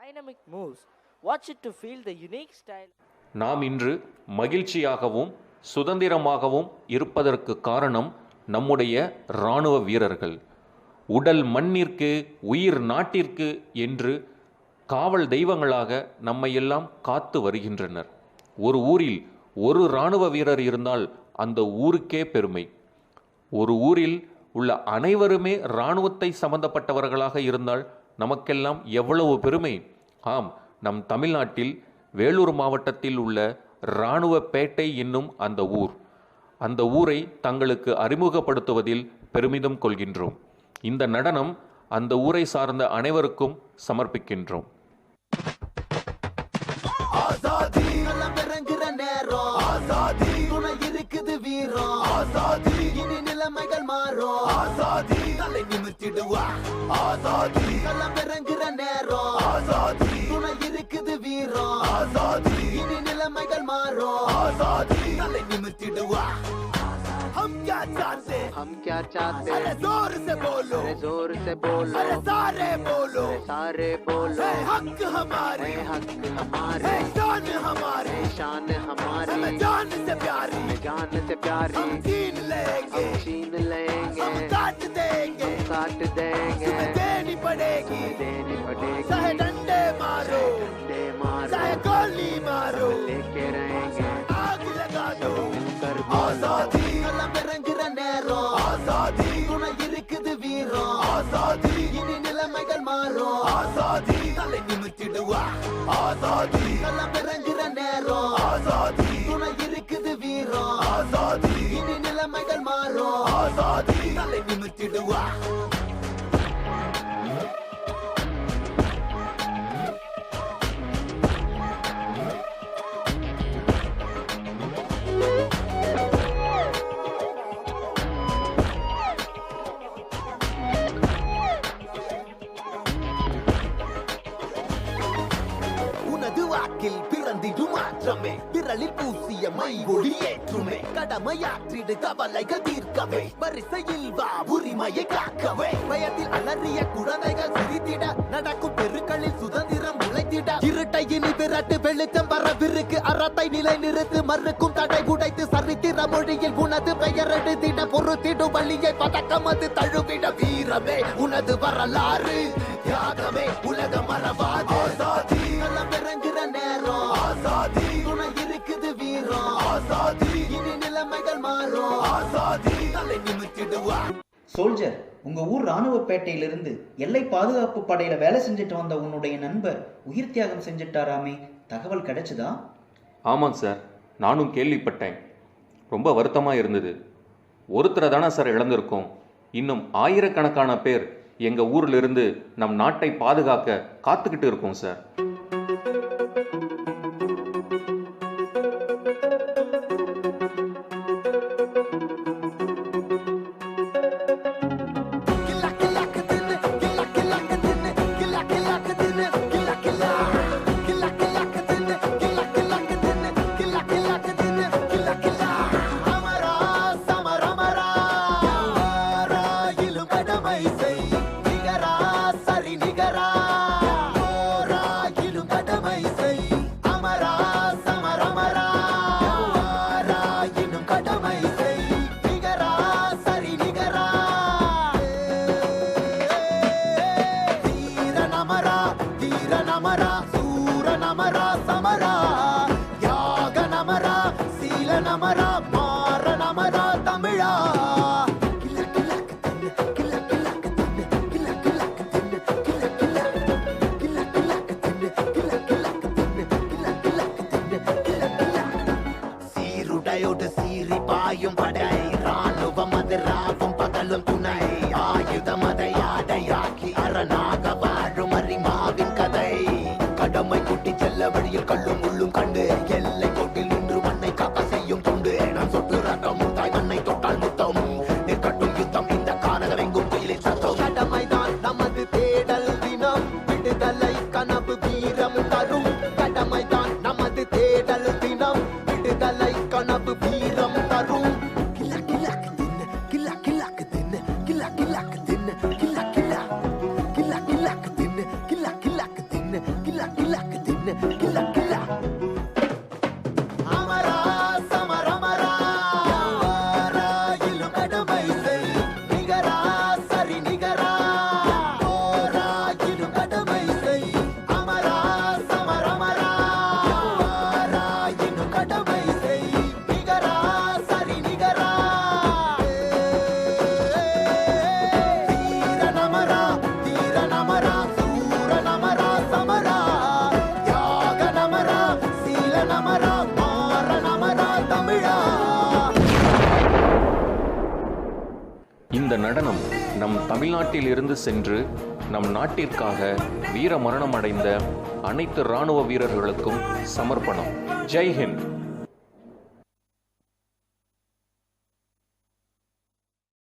dynamic moves. Watch it to feel the unique style. நாம் இன்று மகிழ்ச்சியாகவும் சுதந்திரமாகவும் இருப்பதற்கு காரணம் நம்முடைய இராணுவ வீரர்கள். உடல் மண்ணிற்கு உயிர் நாட்டிற்கு என்று காவல் தெய்வங்களாக நம்மையெல்லாம் காத்து வருகின்றனர். ஒரு ஊரில் ஒரு இராணுவ வீரர் இருந்தால் அந்த ஊருக்கே பெருமை. ஒரு ஊரில் உள்ள அனைவருமே இராணுவத்தை சம்பந்தப்பட்டவர்களாக இருந்தால் நமக்கெல்லாம் எவ்வளவு பெருமை. ஆம், நம் தமிழ்நாட்டில் வேலூர் மாவட்டத்தில் உள்ள இராணுவப்பேட்டை என்னும் அந்த ஊரை தங்களுக்கு அறிமுகப்படுத்துவதில் பெருமிதம் கொள்கின்றோம். இந்த நடனம் அந்த ஊரை சார்ந்த அனைவருக்கும் சமர்ப்பிக்கின்றோம். நிலைமைகள் மாறும், ஆசாதி தலை நிமிர்த்திடுவா, ஆசாதி களம் இறங்குற நேரம், ஆசாதி துணை இருக்குது வீரம், ஆசாதி இனி நிலைமைகள் மாறும், ஆசாதி தலை நிமிர்த்திடுவா. हम क्या चाहते अरे जोर से बोलो, अरे सारे बोलो, हक हमारे, शान हमारे, जान से प्यारी, हम छीन लेंगे, हम काट देंगे, देनी पड़ेगी, चाहे डंडे मारो, चाहे गोली मारो, लेके रहेंगे, आग लगा दो, आजादी இறங்குற நேரம், ஆசாதி துணை இருக்குது வீரம், ஆசாதி இனி நிலைமைகள் மாறும், ஆசாதி தலை நிமிர்த்திடுவா, ஆசாதி களம் இறங்குற நேரம், ஆசாதி துணை இருக்குது வீரம், ஆசாதி இனி நிலைமைகள் மாறும், ஆசாதி தலை நிமிர்த்திடுவா. பிறந்திடுமாற்றமே விரலில் பூசிய மை ஒளியேற்றுமே கடமையாற்றிடு கவலைகள் தீர்க்கவே வரிசையில் வா உரிமையை காக்கவே பயத்தில் அலறிய குழந்தைகள் சிரித்திட நடக்கும் தெருக்களில் சுதந்திரம் உழைத்திட இருட்டை இனி விரட்டு வெளிச்சம் வரவிருக்கு அறத்தை நிலை நிறுத்து மறுக்கும் தடை உடைத்து சரித்திர மொழியில் உனது பெயர் எடுத்திட பொறுத்திடும் வழியை பதக்கம் அது தழுவிட வீரமே உனது வரலாறு தியாகமே உலக மரபாது ஆசாதி களம் இறங்குற நேரம் ஆசாதி துணை இருக்குது வீரம் ஆசாதி இனி நிலைமைகள் மாறும் ஆசாதி தலை நிமிர்த்திடுவா. சோல்ஜர், உங்க ஊர் ராணுவப்பேட்டையிலிருந்து எல்லை பாதுகாப்பு படையில வேலை செஞ்சுட்டு வந்த உன்னுடைய நண்பர் உயிர் தியாகம் செஞ்சுட்டாராமே, தகவல் கிடைச்சதா? ஆமாங்க சார், நானும் கேள்விப்பட்டேன். ரொம்ப வருத்தமாக இருந்தது. ஒருத்தரை தானே சார் இழந்திருக்கோம். இன்னும் ஆயிரக்கணக்கான பேர் எங்கள் ஊரிலிருந்து நம் நாட்டை பாதுகாக்க காத்துக்கிட்டு இருக்கோம் சார். கடமை குட்டி செல்ல வழியில் கள்ளும் உள்ளும் கண்டு எல்லை கோட்டில் நின்று மண்ணை காக்க செய்யும் துண்டு நான் சொட்டு ரத்தம் தாய் மண்ணை தொட்டால் முத்தம் நிற்கட்டும் யுத்தம் இந்த கானகம் எங்கும் குயிலில் சத்தம் கடமைதான் நமது தேடல் தினம் விடுதலை கனவு வீரம் தரும் கடமைதான் நமது தேடல் தினம் விடுதலை கனவு வீரம் தரும் கிலா கிலாக்கு தின்னு கிலா கிலாக்கு தின்னு கிலா கிலாக்கு தின்னு கிலா கிலா கிலா கிலாக்கு தின்னு கிலா கிலாக்கு தின்னு கில்லா கில்லாக்கு தின்னு கில்லா கில்லா அமரா சமரமரா யாராயிலும் கடமை செய் நிகரா சரி நிகரா போராயிலும் கடமை செய் அமரா சமரமரா யாராயிலும் கடமை செய் நிகரா சரி நிகரா தீர நமரா சூர நமரா சமரா யாக நமரா சீல நமரா மாற நமரா தமிழா. இந்த நடனம் நம் தமிழ்நாட்டில் இருந்து சென்று நம் நாட்டிற்காக வீர மரணம் அடைந்த அனைத்து இராணுவ வீரர்களுக்கும் சமர்ப்பணம். ஜெய் ஹிந்த்.